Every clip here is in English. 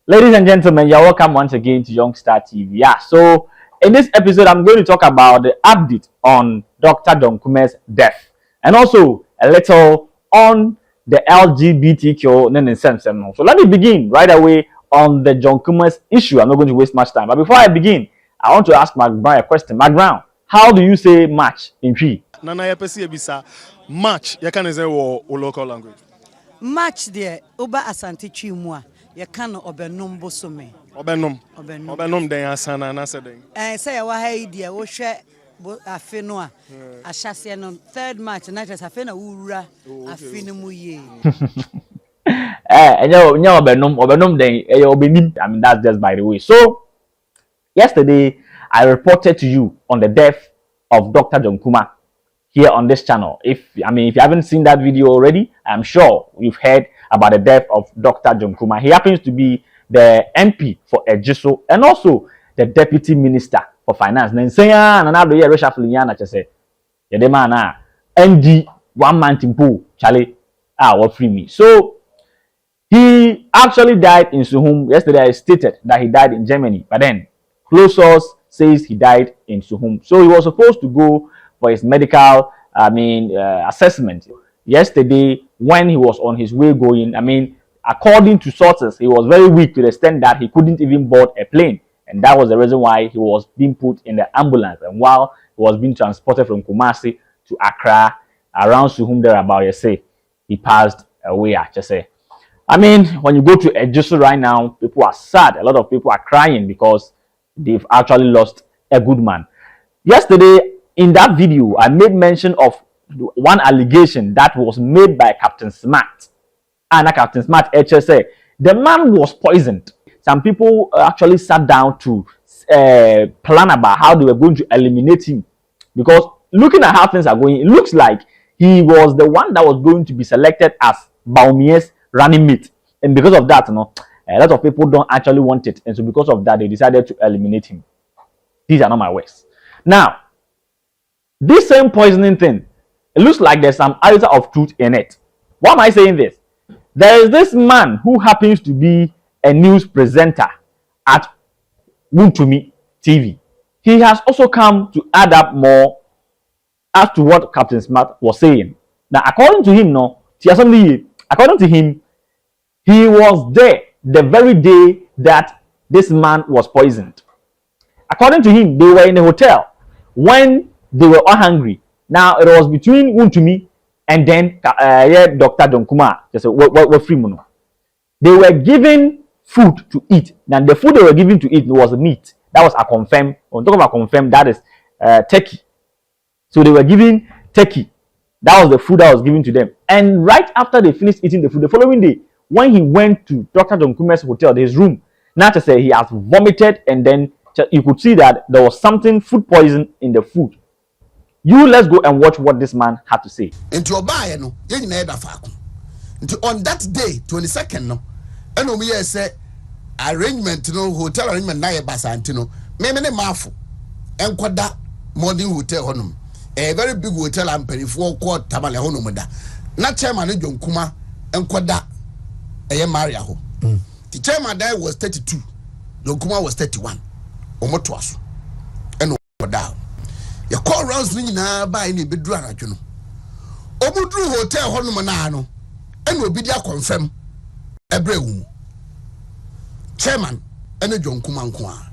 Ladies and gentlemen, you're welcome once again to Youngstar TV. Yeah, so in this episode, I'm going to talk about the update on Dr. John Kuma's death and also a little on the LGBTQ. So let me begin right away on the John Kuma's issue. I'm not going to waste much time. But before I begin, I want to ask Mcbrown a question. Mcbrown, how do you say match in Twi? Nana yapesi bisa match you can say wo local language. Match there oba asante Twi mu a ye kan obenum bosome. Obenum den asana na se den. Say wa ha yi dia wo hwe afe no a ahyase no third match na just afe na wura afe no mu ye. Enya obenum den obenim. I mean, that's just by the way. So yesterday I reported to you on the death of Dr. John Kuma here on this channel. If you haven't seen that video already, I'm sure you've heard about the death of Dr. John Kuma. He happens to be the MP for Ejisu and also the Deputy Minister for Finance. NG 1 month in pool, Charlie, what free me. So he actually died in Suhum. Yesterday I stated that he died in Germany, but then close source says he died in Suhum. So he was supposed to go for his medical assessment yesterday. When he was on his way going, according to sources, he was very weak to the extent that he couldn't even board a plane, and that was the reason why he was being put in the ambulance. And while he was being transported from Kumasi to Accra, around Suhum there about, he passed away. When you go to Ejisu right now, people are sad. A lot of people are crying because they've actually lost a good man. Yesterday, in that video, I made mention of one allegation that was made by Captain Smart. And Captain Smart HSA, the man was poisoned. Some people actually sat down to plan about how they were going to eliminate him. Because looking at how things are going, it looks like he was the one that was going to be selected as Baumie's running mate. And because of that, a lot of people don't actually want it. And so because of that, they decided to eliminate him. These are not my words. Now, this same poisoning thing, it looks like there's some iota of truth in it. Why am I saying this? There is this man who happens to be a news presenter at Wontumi TV. He has also come to add up more as to what Captain Smart was saying. Now, according to him, according to him, he was there the very day that this man was poisoned. According to him, they were in a hotel when they were all hungry. Now it was between Wontumi and then Dr. John Kuma. Just free mono. They were given food to eat. Now the food they were given to eat was meat. That was Akonfem. When talking about Akonfem, that is turkey. So they were given turkey. That was the food that was given to them. And right after they finished eating the food, the following day, when he went to Dr. John Kuma's hotel, his room, now to say he has vomited, and then you could see that there was something food poison in the food. Let's go and watch what this man had to say. On that day, 22nd, no, and we say arrangement, hotel arrangement, na basantino, memene mafu, and kwada modern hotel honum, a very big hotel and penny for quad Tamale honumada. Not chairman John Kuma and kwada a Mariaho. The chairman there was 32, John Kuma was 31, or more twas, and down. You call rounds na by any bedroom. Omudru hotel honumanano, and will be there confirm a brew. Chairman, and a John Kumankwa.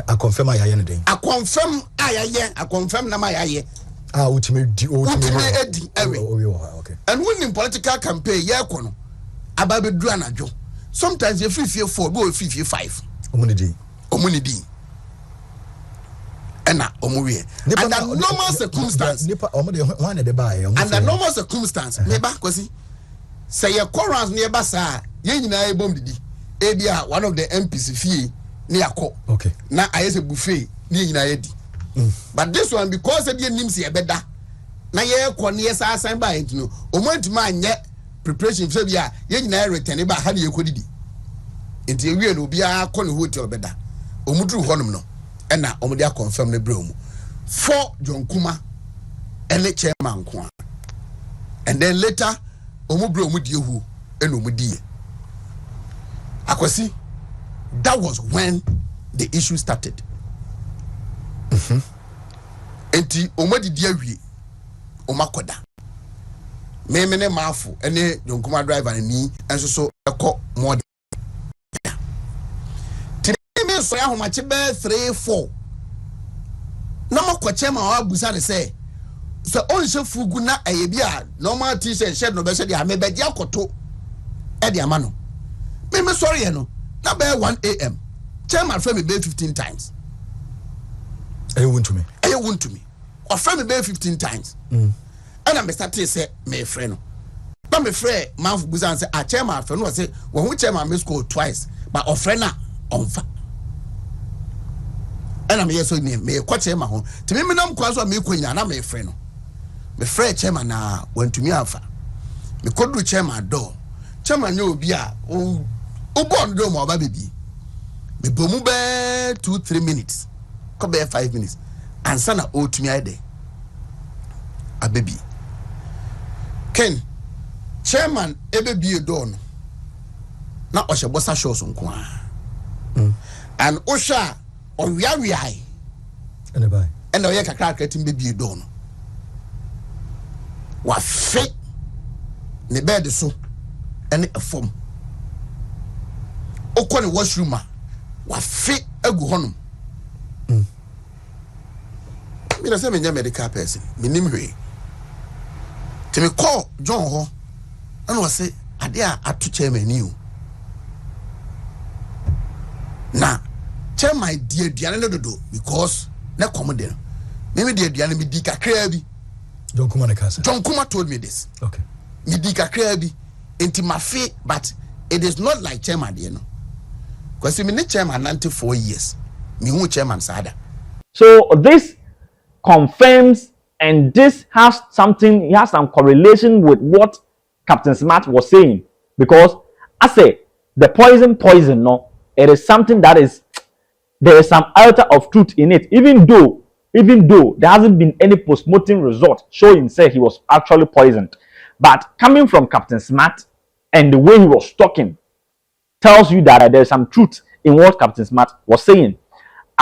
I confirm I am anything. I confirm I confirm Namaya. Ultimate okay. And when in political campaign, Yakono, about Dranajo. Sometimes you feel 4, go 55. Omunidi. And under normal circumstance, under normal circumstance, say your corals near Bassa, Yenina Bombidi, Abia, one of the MPs fee near Co. Okay. Now I is a buffet near United. But this one, because of the Nimsi Abeda, now ye Cornias are signed by it. No, Omont man yet preparation for Sabia, Yenina return about how you could be. Until we will be a corner hotel better. Omudru Honum. And now Omodia confirm the broom for John Kuma and the chairman Kwan. And then later Omubro Mudihu and Omudi. Akwasi, that was when the issue started. Enti omadi diawie omakoda memene mafu ene Kuma driver ni enso so ekọ more ti me so ya homache be 3-4 na makwache ma wa busa de say so onse fugu na eyebi a normal t-shirt shirt no be se de amebeji akoto e de amano me sorry no na be 1 a.m. chairman frame me be 15 times. Aye Wontumi. Or frame me be 15 times. And I start to say me friend. But me friend man buza say a chairman friend was say when who chairman me score twice but of friend na on fa. And I'm here so me kwa chairman ho. Ti me nam kwa so me kwanya na me friend no. Me friend chairman na Wontumi afa. Me kodu chairman do. Chairman yo obi a o born do mo ba baby. Me bomu be 2-3 minutes. Ko be 5 minutes. Ansa na otumi ade. A baby. Ken chairman ebe bi do no. Na o shebosa shows nko a. And osha o wiawia. Ene bai. Ene o ye kakra kratim be bi do no. Wa fe ne bed so ene efom. Okọ ne washroom a wa fe agu honum. Me na say me nya medical person me nim hwe te me call John ho and was say ade a atu chairman ni o na chairman die aduane no dodo because na come there me die aduane me di kakra bi John Kuma na kasa. John Kuma told me this. Okay. Me di kakra bi enti ma fe but it is not like chairman there no because me ne chairman 94 years me hu chairman sada. So this confirms, and this has something, it has some correlation with what Captain Smart was saying, because I say the poison, no, it is something that is, there is some alter of truth in it, even though there hasn't been any post-mortem result showing say he was actually poisoned. But coming from Captain Smart and the way he was talking tells you that there is some truth in what Captain Smart was saying.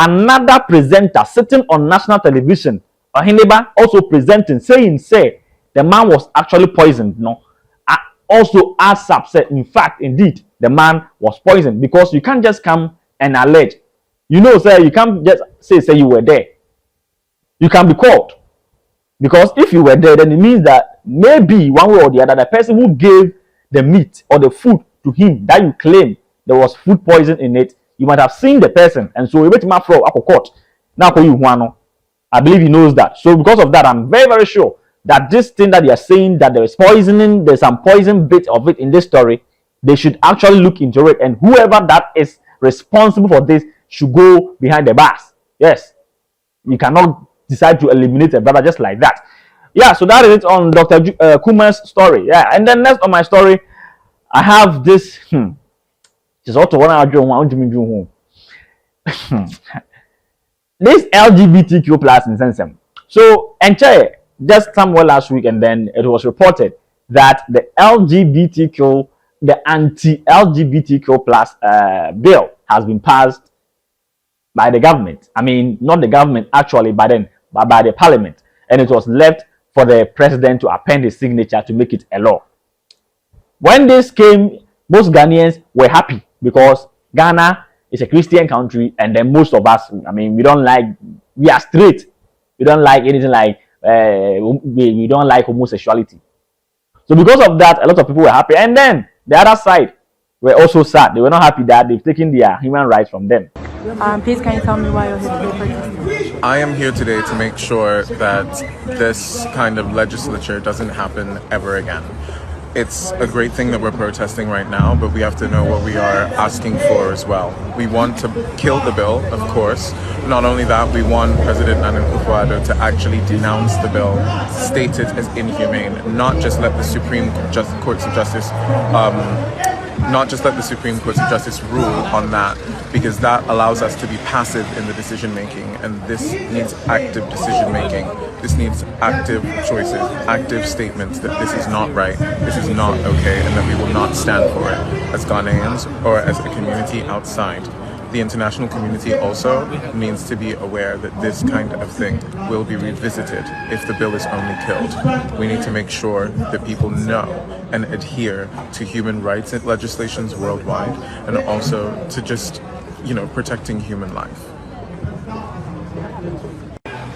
Another presenter sitting on national television, Oheneba, also presenting, saying, the man was actually poisoned. No, also adds up, said, in fact, indeed, the man was poisoned, because you can't just come and allege. You know, sir, you can't just say you were there. You can be called, because if you were there, then it means that maybe one way or the other, the person who gave the meat or the food to him that you claim there was food poison in it, you might have seen the person, and so you wait my from court. Now I believe he knows that. So because of that, I'm very, very sure that this thing that they are saying that there is poisoning, there's some poison bit of it in this story, they should actually look into it, and whoever that is responsible for this should go behind the bars. Yes, you cannot decide to eliminate a brother just like that. Yeah, so that is it on Dr. Kuma's story. Yeah, and then next on my story, I have this. It's also one hour this LGBTQ plus in Sensem. So, just somewhere last week, and then it was reported that the LGBTQ, the anti-LGBTQ plus bill has been passed by the government. I mean, not the government actually, but by the parliament. And it was left for the president to append his signature to make it a law. When this came, most Ghanaians were happy, because Ghana is a Christian country, and then most of us, I mean, we are straight. We don't like anything like, we don't like homosexuality. So because of that, a lot of people were happy. And then the other side were also sad. They were not happy that they've taken their human rights from them. Please, can you tell me why you're here today protesting? I am here today to make sure that this kind of legislature doesn't happen ever again. It's a great thing that we're protesting right now, but we have to know what we are asking for as well. We want to kill the bill, of course. Not only that, we want President Nana Akufo-Addo to actually denounce the bill, state it as inhumane, not just let the Supreme Courts of Justice not just let the Supreme Court of Justice rule on that, because that allows us to be passive in the decision making, and this needs active decision making. This needs active choices, active statements that this is not right, this is not okay, and that we will not stand for it as Ghanaians or as a community outside. The international community also needs to be aware that this kind of thing will be revisited if the bill is only killed. We need to make sure that people know and adhere to human rights legislations worldwide, and also to just, protecting human life.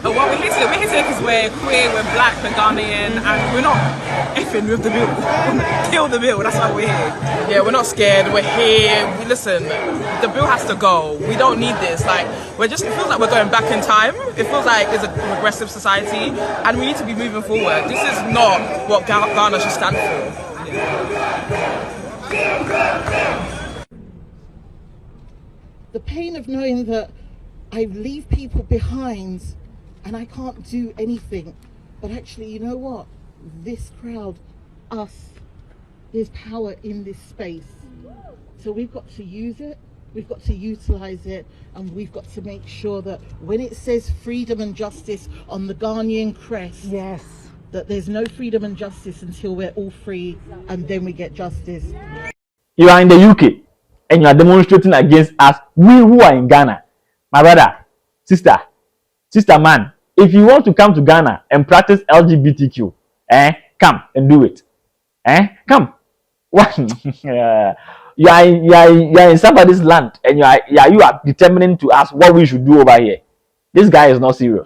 Well, we're here today because we're queer, we're black, we're Ghanaian, and we're not effing with the bill. Kill the bill, that's why we're here. Yeah, we're not scared, we're here. Listen, the bill has to go. We don't need this. It feels like we're going back in time. It feels like it's a progressive society, and we need to be moving forward. This is not what Ghana should stand for. The pain of knowing that I leave people behind and I can't do anything. But actually, you know what? This crowd, us, there's power in this space. So we've got to use it, we've got to utilize it, and we've got to make sure that when it says freedom and justice on the Ghanaian crest, Yes. that there's no freedom and justice until we're all free, and then we get justice. You are in the UK and you are demonstrating against us, we who are in Ghana. My brother, sister man, if you want to come to Ghana and practice LGBTQ, come and do it. Come. What? You are in somebody's land, and you are determining to ask what we should do over here. This guy is not serious.